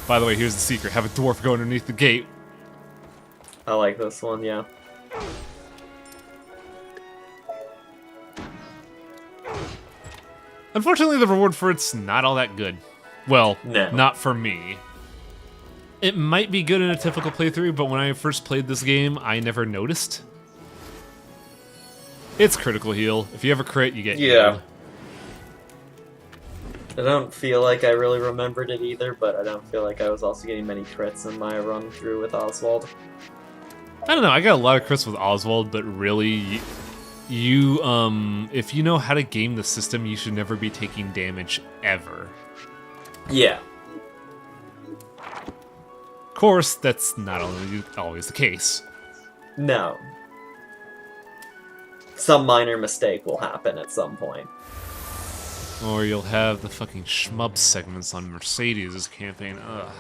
By the way, here's the secret. Have a dwarf go underneath the gate. I like this one, yeah. Unfortunately, the reward for it's not all that good. Well, No. not for me. It might be good in a typical playthrough, but when I first played this game, I never noticed. It's critical heal. If you ever crit, you get healed. I don't feel like I really remembered it either, but I don't feel like I was also getting many crits in my run through with Oswald. I don't know, I got a lot of crits with Oswald, but really, you, if you know how to game the system, you should never be taking damage, ever. Yeah. Of course, that's not always the case. No. Some minor mistake will happen at some point. Or you'll have the fucking shmub segments on Mercedes' campaign. Ugh.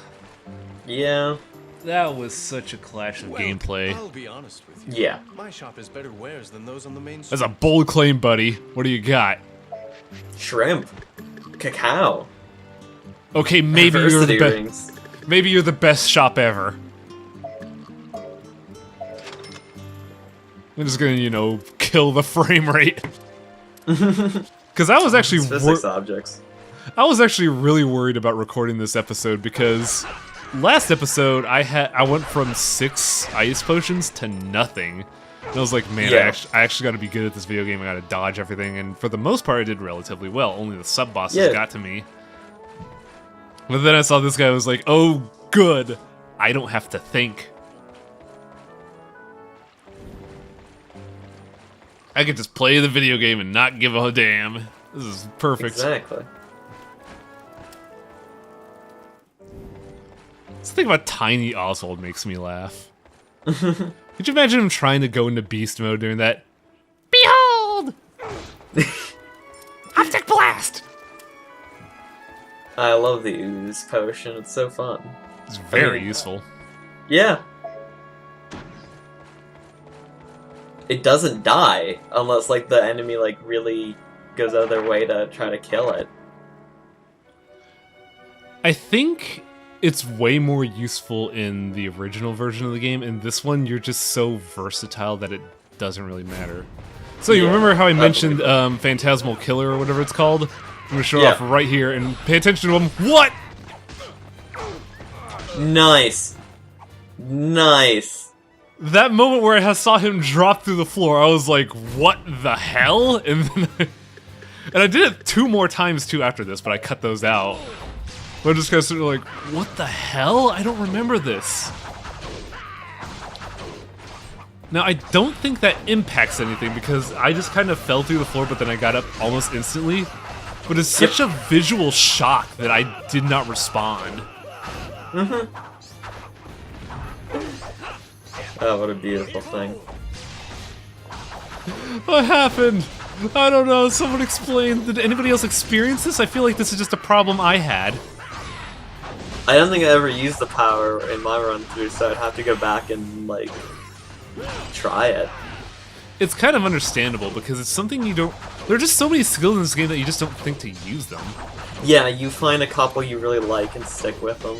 Yeah. That was such a clash of gameplay. I'll be honest with you. Yeah. My shop has better wares than those on the main That's a bold claim, buddy. What do you got? Shrimp. Cacao. Okay, maybe you're the Adversity best. rings. Maybe you're the best shop ever. I'm just gonna, you know, kill the frame rate. Because I was actually Physics objects. I was actually really worried about recording this episode because last episode I went from 6 ice potions to nothing. And I was like, man, Yeah. I actually got to be good at this video game. I got to dodge everything, and for the most part, I did relatively well. Only the sub bosses got to me. But then I saw this guy was like, oh, good. I don't have to think. I could just play the video game and not give a damn. This is perfect. Exactly. Something about tiny Oswald makes me laugh. Could you imagine him trying to go into beast mode during that? Behold! Optic blast! I love the ooze potion. It's so fun. It's very useful. Yeah. It doesn't die unless like the enemy like really goes out of their way to try to kill it. I think it's way more useful in the original version of the game. In this one, you're just so versatile that it doesn't really matter. So you remember how I mentioned Phantasmal Killer or whatever it's called? I'm gonna show off right here and pay attention to him. What? Nice. Nice. That moment where I saw him drop through the floor, I was like, what the hell? And then I did it 2 more times too after this, but I cut those out. But I'm just kind of sort of like, what the hell? I don't remember this. Now, I don't think that impacts anything because I just kind of fell through the floor, but then I got up almost instantly. But it's such a visual shock that I did not respond. Oh, what a beautiful thing. What happened? I don't know. Someone explain. Did anybody else experience this? I feel like this is just a problem I had. I don't think I ever used the power in my run through, so I'd have to go back and like try it. It's kind of understandable because it's something you don't. There are just so many skills in this game that you just don't think to use them. Yeah, you find a couple you really like and stick with them.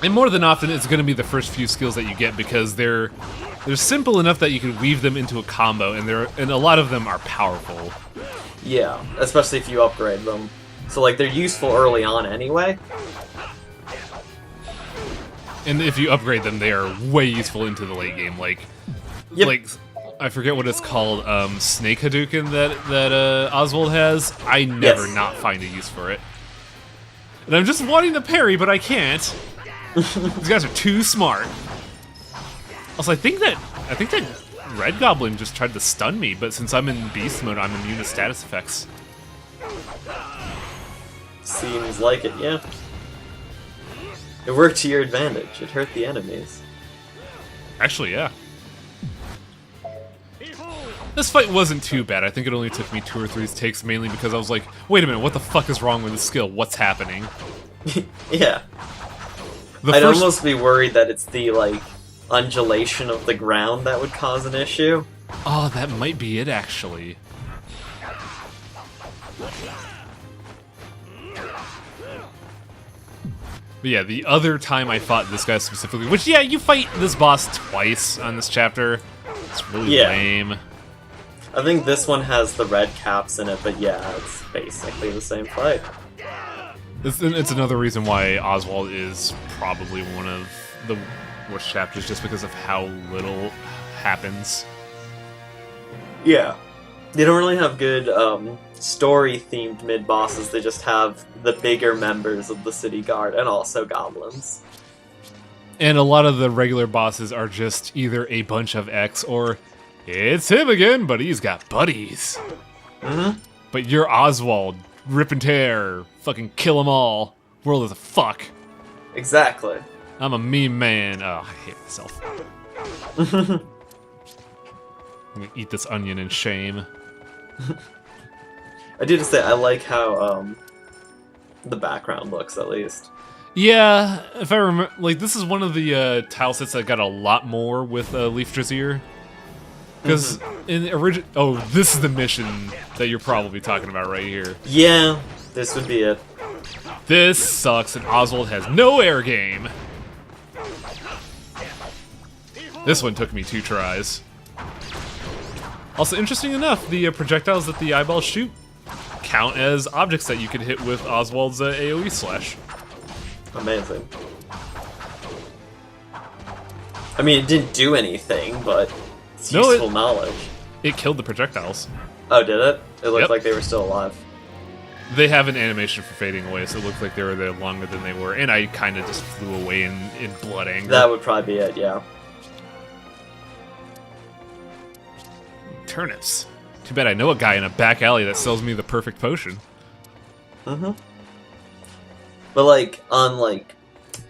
And more than often, it's going to be the first few skills that you get because they're simple enough that you can weave them into a combo, and a lot of them are powerful. Yeah, especially if you upgrade them. So like they're useful early on anyway. And if you upgrade them, they are way useful into the late game. Like I forget what it's called, Snake Hadouken that Oswald has. I never not find a use for it. And I'm just wanting to parry, but I can't. These guys are too smart. Also, I think that Red Goblin just tried to stun me, but since I'm in beast mode, I'm immune to status effects. Seems like it, yeah. It worked to your advantage. It hurt the enemies. Actually, yeah. This fight wasn't too bad. I think it only took me 2 or 3 takes, mainly because I was like, wait a minute, what the fuck is wrong with this skill? What's happening? Yeah. I'd almost be worried that it's the, like, undulation of the ground that would cause an issue. Oh, that might be it, actually. But yeah, the other time I fought this guy specifically, which, yeah, you fight this boss twice on this chapter. It's really lame. I think this one has the red caps in it, but yeah, it's basically the same fight. It's another reason why Oswald is probably one of the worst chapters, just because of how little happens. Yeah. They don't really have good story-themed mid-bosses, they just have the bigger members of the city guard, and also goblins. And a lot of the regular bosses are just either a bunch of X, or it's him again, but he's got buddies. Mm-hmm. But you're Oswald, rip and tear, fucking kill them all. World is a fuck. Exactly. I'm a meme man. Oh, I hate myself. I'm gonna eat this onion in shame. I do just say, I like how the background looks, at least. Yeah, if I remember, like, this is one of the tile sets that got a lot more with Leaf Drazier. Because in the original... Oh, this is the mission that you're probably talking about right here. Yeah, this would be it. This sucks, and Oswald has no air game. This one took me 2 tries. Also, interesting enough, the projectiles that the eyeballs shoot count as objects that you could hit with Oswald's AoE slash. Amazing. I mean, it didn't do anything, but it's useful knowledge. It killed the projectiles. Oh, did it? It looked like they were still alive. They have an animation for fading away, so it looked like they were there longer than they were, and I kind of just flew away in blood anger. That would probably be it, yeah. Turnips. Too bad I know a guy in a back alley that sells me the perfect potion. Mm-hmm. But, like, on, like,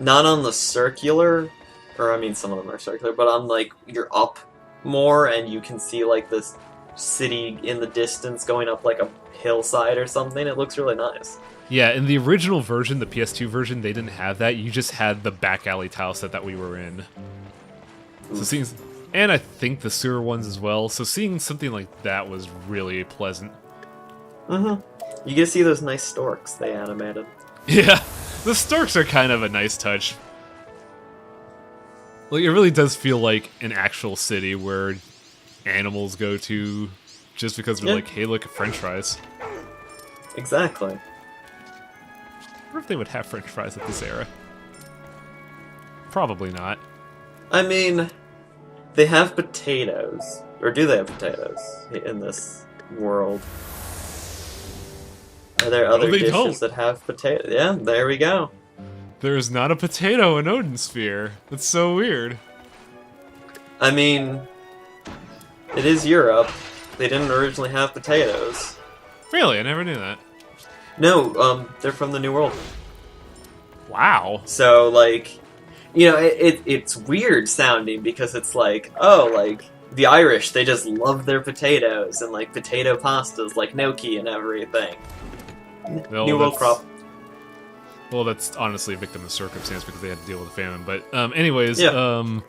not on the circular, or, I mean, some of them are circular, but on, like, you're up more, and you can see, like, this city in the distance going up, like, a hillside or something. It looks really nice. Yeah, in the original version, the PS2 version, they didn't have that. You just had the back alley tile set that we were in. So seeing... And I think the sewer ones as well, so seeing something like that was really pleasant. Mm-hmm. You get to see those nice storks they animated. Yeah, the storks are kind of a nice touch. Like, it really does feel like an actual city where animals go to just because they're like, hey, look at french fries. Exactly. I wonder if they would have french fries at this era. Probably not. I mean... They have potatoes. Or do they have potatoes in this world? Are there other dishes that have potatoes? Yeah, there we go. There's not a potato in Odin Sphere. That's so weird. I mean, it is Europe. They didn't originally have potatoes. Really? I never knew that. No, they're from the New World. Wow. So, like... You know, it's weird sounding because it's like, oh, like, the Irish, they just love their potatoes, and, like, potato pastas, like gnocchi and everything. Well, New World crop. Well, that's honestly a victim of circumstance because they had to deal with a famine. But, anyways, yeah.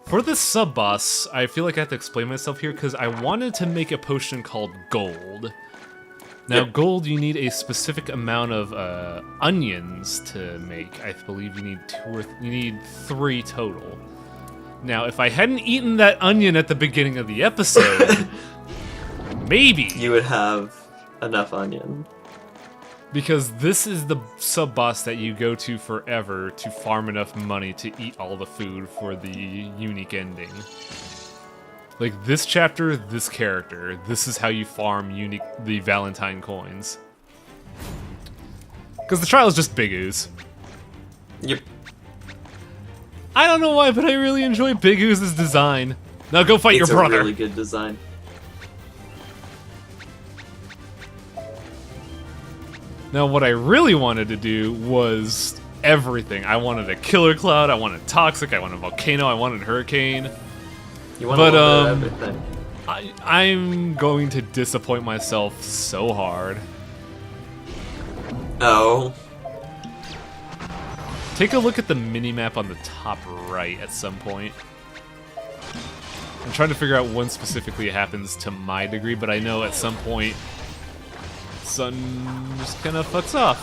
For this sub-boss, I feel like I have to explain myself here because I wanted to make a potion called Gold. Now, gold, you need a specific amount of onions to make. I believe you need 3 total. Now, if I hadn't eaten that onion at the beginning of the episode, maybe you would have enough onion. Because this is the sub-boss that you go to forever to farm enough money to eat all the food for the unique ending. Like, this chapter, this character, this is how you farm the Valentine coins. Because the trial is just Big Ooze. Yep. I don't know why, but I really enjoy Big Ooze's design. Now go fight your brother. It's a really good design. Now, what I really wanted to do was everything. I wanted a Killer Cloud, I wanted Toxic, I wanted a Volcano, I wanted Hurricane. You want everything. I'm going to disappoint myself so hard. Oh. Take a look at the minimap on the top right at some point. I'm trying to figure out when specifically it happens to my degree, but I know at some point Sun just kind of fucks off.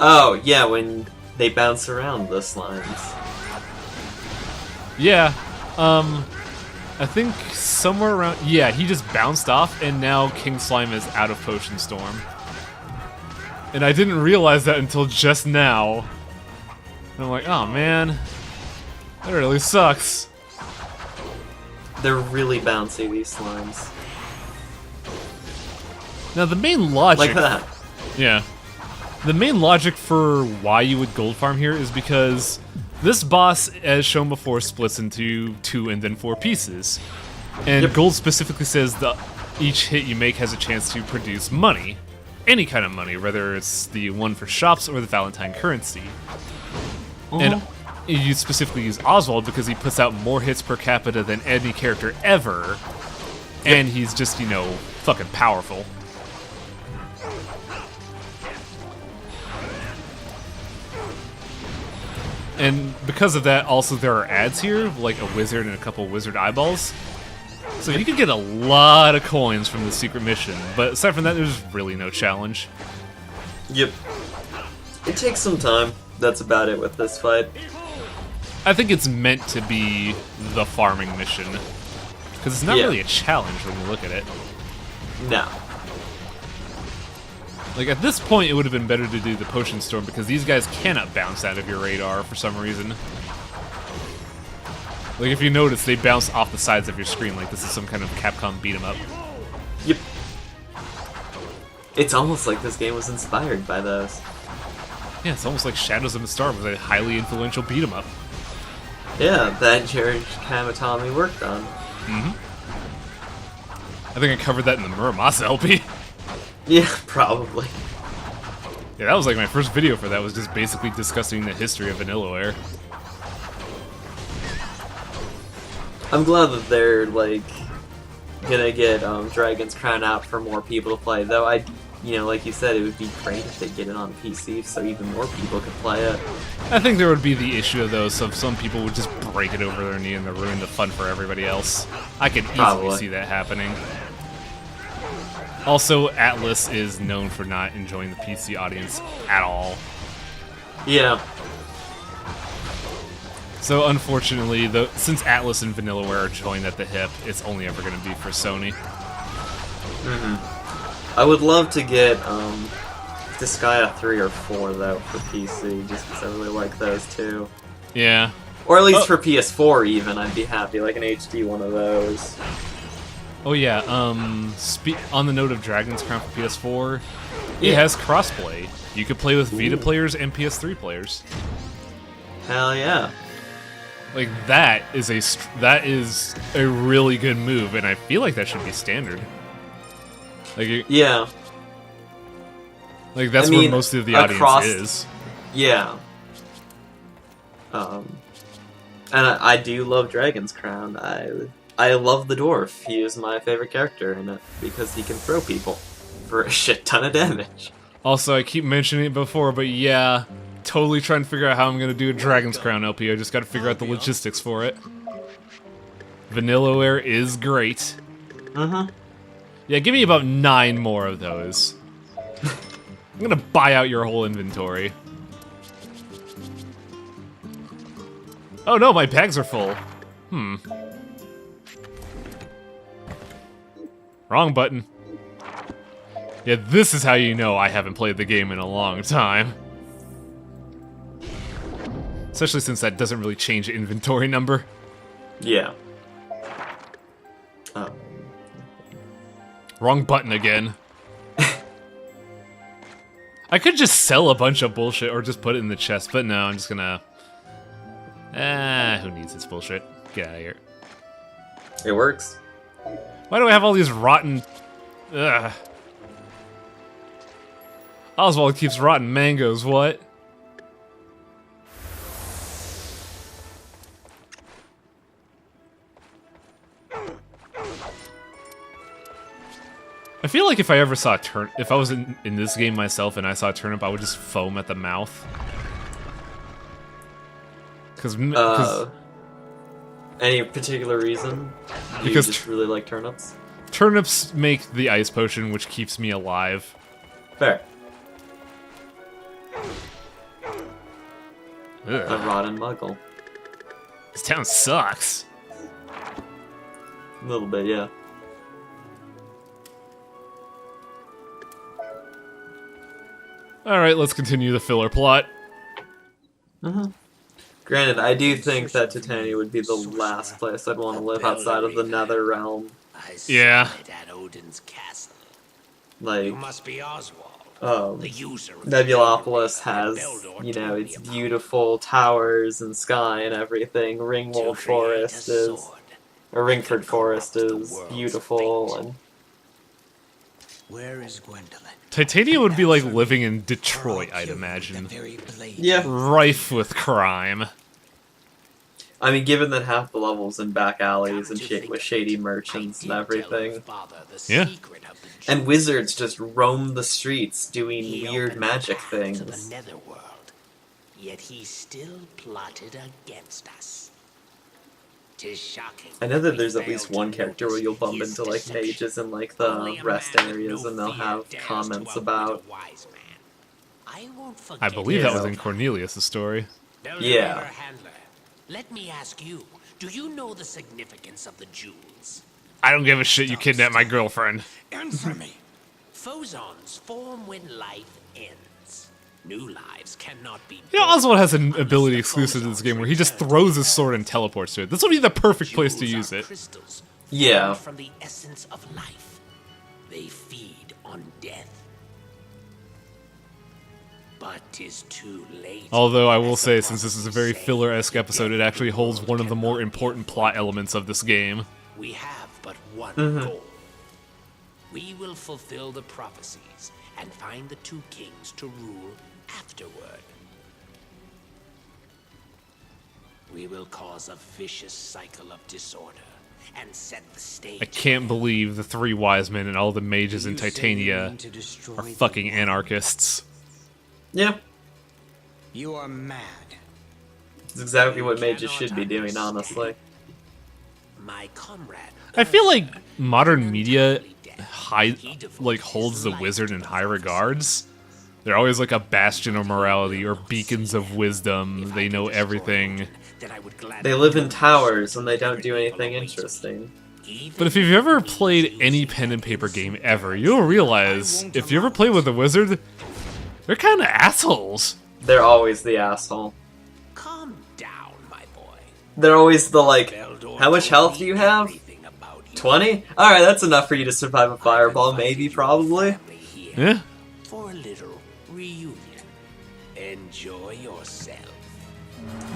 Oh, yeah, when they bounce around the slimes. Yeah, I think somewhere around... Yeah, he just bounced off, and now King Slime is out of Potion Storm. And I didn't realize that until just now. And I'm like, oh man, that really sucks. They're really bouncy, these slimes. Now the main logic... Like that. Yeah. The main logic for why you would gold farm here is because this boss, as shown before, splits into 2 and then 4 pieces. And Yep. gold specifically says that each hit you make has a chance to produce money. Any kind of money, whether it's the one for shops or the Valentine currency. And you specifically use Oswald because he puts out more hits per capita than any character ever. And he's just, you know, fucking powerful. And because of that, also there are ads here, like a wizard and a couple wizard eyeballs. So you can get a lot of coins from the secret mission, but aside from that, there's really no challenge. Yep. It takes some time. That's about it with this fight. I think it's meant to be the farming mission, because it's not Yeah. really a challenge when you look at it. No. Like, at this point, it would have been better to do the Potion Storm, because these guys cannot bounce out of your radar for some reason. Like, if you notice, they bounce off the sides of your screen like this is some kind of Capcom beat-em-up. Yep. It's almost like this game was inspired by those. Yeah, it's almost like Shadows of the Storm was a highly influential beat-em-up. Yeah, that George Kamatami worked on. I think I covered that in the Muramasa LP. Yeah, probably. Yeah, that was like my first video for that, was just basically discussing the history of Vanillaware. I'm glad that they're, like, gonna get Dragon's Crown out for more people to play. Though like you said, it would be great if they get it on PC so even more people could play it. I think there would be the issue of those, so some people would just break it over their knee and they'll ruin the fun for everybody else. I could easily Probably. see that happening. Also, Atlas is known for not enjoying the PC audience at all. Yeah. So unfortunately, since Atlas and Vanillaware are joined at the hip, it's only ever going to be for Sony. I would love to get Disgaea 3 or 4, though, for PC, just because I really like those two. Yeah. Or at least for PS4, even, I'd be happy, like an HD one of those. Oh yeah, on the note of Dragon's Crown for PS4, it Yeah. has crossplay. You could play with Vita players and PS3 players. Hell yeah. Like, that is a really good move, and I feel like that should be standard. Like, Yeah. like that's I where mean, most of the across- audience is. Yeah. And I do love Dragon's Crown. I love the dwarf. He is my favorite character in it because he can throw people for a shit ton of damage. Also, I keep mentioning it before, but yeah, totally trying to figure out how I'm gonna do a Dragon's Crown LP. I just gotta figure out the logistics for it. Vanillaware is great. Yeah, give me about 9 more of those. I'm gonna buy out your whole inventory. Oh no, my bags are full. Wrong button. Yeah, this is how you know I haven't played the game in a long time. Especially since that doesn't really change the inventory number. Yeah. Wrong button again. I could just sell a bunch of bullshit or just put it in the chest, but no, I'm just gonna... who needs this bullshit? Get out of here. It works. Why do I have all these rotten... Ugh. Oswald keeps rotten mangoes, what? I feel like if I ever saw a if I was in this game myself and I saw a turnip, I would just foam at the mouth. Because Any particular reason? Do Because you just really like turnips? turnips make the ice potion, which keeps me alive. Fair. A Ugh. rotten muggle. This town sucks. A little bit, yeah. Alright, let's continue the filler plot. Granted, I do think that Titania would be the last place I'd want to live outside of the Nether Realm. Yeah. At Odin's castle. Like, You must be Oswald. The user of the Nebulopolis Belder has, Beldor you know, told its me about. beautiful towers and sky and everything. To Ringwald create Forest a is, sword. or Ringford Forest is beautiful, and Where is Gwendolyn? Titania would be like living in Detroit, I'd imagine. yeah. Rife with crime. I mean, given that half the levels in back alleys and with shady merchants and everything, Yeah. and wizards just roam the streets doing weird magic To things. the netherworld. Yet he still plotted against us. 'Tis shocking. I know that we there's at failed least to one character where notice you'll bump his into like deception. mages in like Only the a rest man with areas, no and they'll fear have dares comments to about. outwit a wise man. I won't forget I believe that was Yeah. in Cornelius' story. Yeah. Handler, let me ask you, do you know the significance of the jewels? I don't give a shit you kidnapped my girlfriend. Answer me. Phosons form when life ends. New lives cannot be You know, born Oswald has an unless ability the exclusive to this phosons game where he just return throws to his sword Earth. and teleports to it. This would be the perfect place to Jewels use are it. crystals Yeah. formed from the essence of life. They feed on death. But 'tis too late. Although I will as the say, since this is a very prophecies say, filler-esque episode, it death actually holds world one of the more cannot important be plot avoided. elements of this game. We have but one goal. We will fulfill the prophecies and find the two kings to rule afterward. We will cause a vicious cycle of disorder and set the stage. I can't believe the three wise men and all the mages in You say you Titania mean to destroy are the fucking world. anarchists. Yeah, You are mad. it's exactly You what mages cannot should be doing, understand. honestly. My comrade. I feel like Oswald, modern media he devoted holds his the life wizard to in the high prophecy. regards. They're always like a bastion of morality or beacons of wisdom. If I They can know destroy everything. Odin, then I would gladly They live in do towers so and they don't do evil anything awaits me. interesting. Even But if you've ever if he played uses any it pen and paper against game me. ever, you'll realize if you ever play with a wizard, they're kind of assholes. They're always the asshole. Calm down, my boy. They're always the like, Beldor how much told health me do you have? everything about you. 20? Alright, that's enough for you to survive a fireball, I've invited maybe, your probably. family here Yeah. For a little reunion. Enjoy yourself.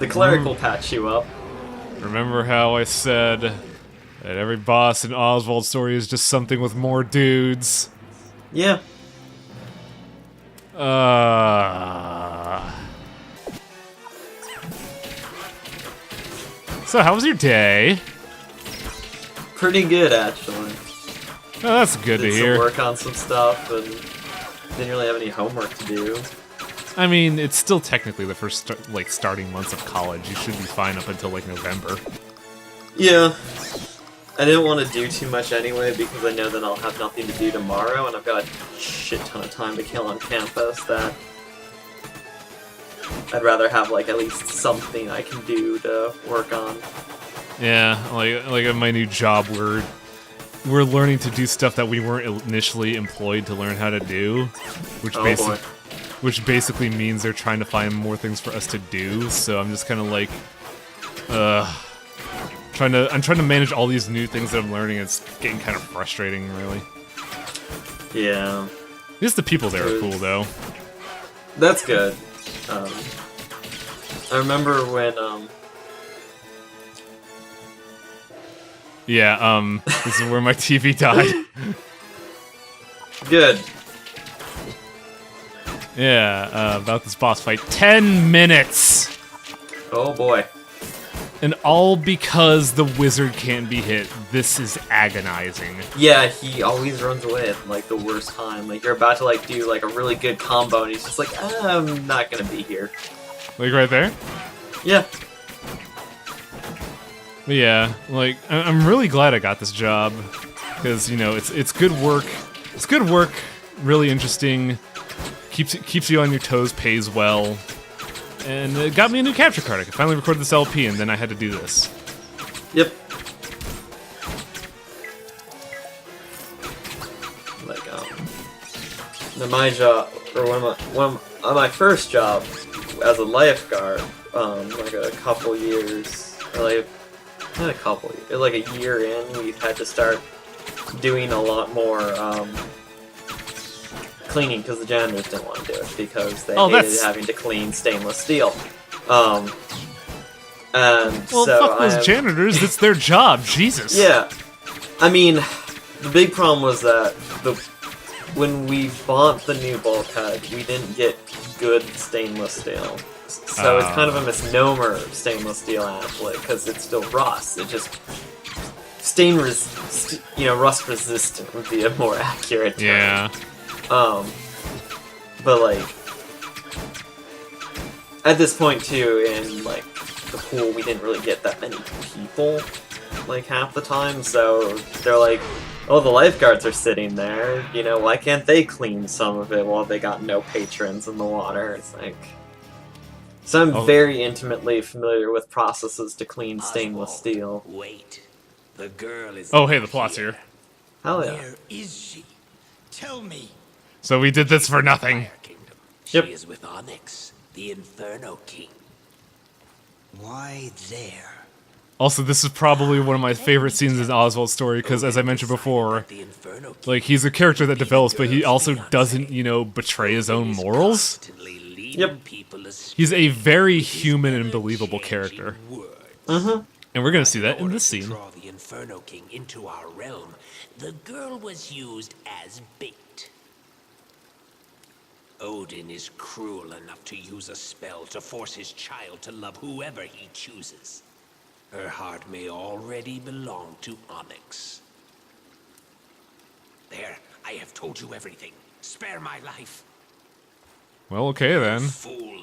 The cleric will patch you up. Remember how I said that every boss in Oswald's story is just something with more dudes? Yeah. So, how was your day? Pretty good, actually. Oh, that's good to Did some hear. work on some stuff and didn't really have any homework to do. I mean, it's still technically the first starting months of college. You should be fine up until like November. Yeah. I didn't want to do too much anyway because I know that I'll have nothing to do tomorrow and I've got a shit ton of time to kill on campus that I'd rather have like at least something I can do to work on. Yeah, like at my new job, we're learning to do stuff that we weren't initially employed to learn how to do, which Oh boy. which basically means they're trying to find more things for us to do. So I'm just kind of like, I'm trying to manage all these new things that I'm learning. It's getting kind of frustrating, really. Yeah. At least the people there are cool, though. That's good. I remember when, Yeah, this is where my TV died. good. Yeah, about this boss fight. 10 minutes! Oh boy. And all because the wizard can't be hit. This is agonizing. Yeah, he always runs away at like the worst time. Like you're about to like do like a really good combo and he's just like, I'm not gonna be here. Like right there? Yeah. But yeah, like, I'm really glad I got this job. Because, you know, it's good work. It's good work, really interesting. Keeps you on your toes, pays well. and it got me a new capture card. I could finally record this LP, and then I had to do this. Yep. Like, my job, or one of my first job as a lifeguard, like a couple years, or like, not a couple, like a year in, we had to start doing a lot more, cleaning, because the janitors didn't want to do it, because they hated having to clean stainless steel. And well, so fuck those janitors, it's their job, Jesus. Yeah. I mean, the big problem was that when we bought the new bulkhead, we didn't get good stainless steel. So it's kind of a misnomer of stainless steel applet, because it's still rust. It just... rust resistant would be a more accurate term. Yeah. But like... At this point, too, in, like, the pool, we didn't really get that many people, like, half the time, so they're like, oh, the lifeguards are sitting there, you know, why can't they clean some of it while they got no patrons in the water? It's like... So I'm very intimately familiar with processes to clean stainless steel. Wait. The girl is... Oh, hey, the plot's here. Hell yeah. Where is she? Tell me. So we did this for nothing. Fire Kingdom. Yep. She is with Onyx, the Inferno King. Why there? Also, this is probably one of my favorite scenes in Oswald's story, because as I mentioned before, The Inferno King like, he's a character that develops, but he also doesn't, betray his own morals. constantly leading Yep. people astray. He's a very human and believable character. Mm-hmm. And we're gonna see that in order this to scene. draw the Inferno King into our realm, the girl was used as bait. Odin is cruel enough to use a spell to force his child to love whoever he chooses. Her heart may already belong to Onyx. There, I have told you everything. Spare my life, Well, okay then. fool.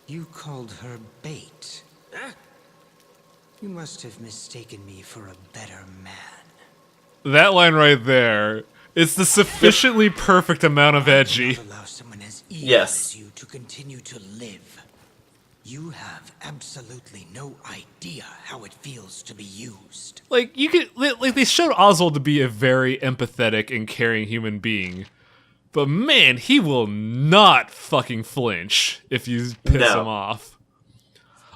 You called her bait. Huh? You must have mistaken me for a better man. That line right there, it's the sufficiently perfect amount of edgy. Not allow someone as evil Yes. as you to continue to live. You have absolutely no idea how it feels to be used. Like, they showed Oswald to be a very empathetic and caring human being. But man, he will not fucking flinch if you piss No. him off.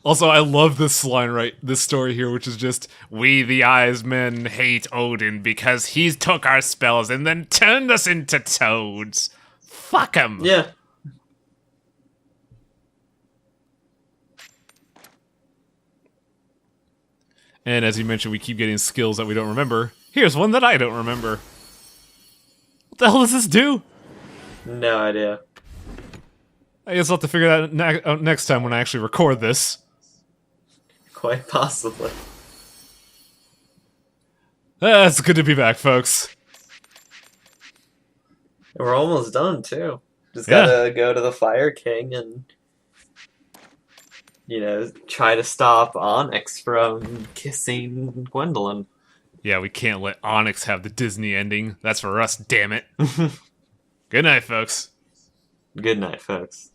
Also, I love this line this story here, which is just, we the Eyes Men hate Odin because he's took our spells and then turned us into toads. Fuck him. Yeah. And as you mentioned, we keep getting skills that we don't remember. Here's one that I don't remember. What the hell does this do? No idea. I guess I'll have to figure that out next time when I actually record this. Quite possibly. It's good to be back, folks. And we're almost done, too. Just Yeah. gotta go to the Fire King and, try to stop Onyx from kissing Gwendolyn. Yeah, we can't let Onyx have the Disney ending. That's for us, damn it. Good night, folks. Good night, folks.